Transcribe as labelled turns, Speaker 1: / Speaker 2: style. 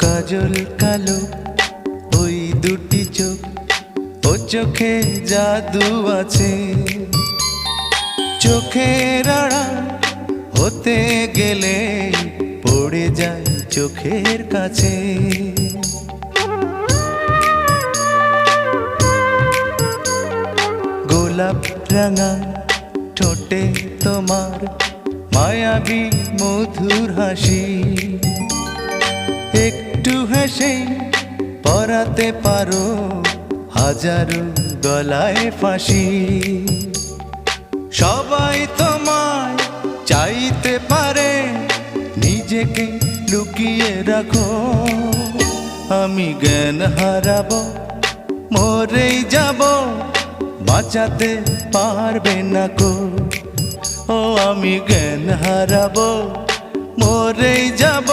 Speaker 1: কাজল কালো ওই দুটি চোখ, ও চোখে জাদু আছে। চোখের আড়াল হতে গেলে পড়ে যায় চোখের কাছে। গোলাপ রাঙা ঠোঁটে তোমার মায়াবী মধুর হাসি, একটু হেসে পরাতে পারো হাজারো গলায় ফাঁসি। সবাই তোমায় চাইতে পারে, নিজেকে লুকিয়ে রাখো। আমি জ্ঞান হারাবো, মরেই যাব, বাঁচাতে পারবে না কো। ও আমি জ্ঞান হারাবো, মরেই যাব,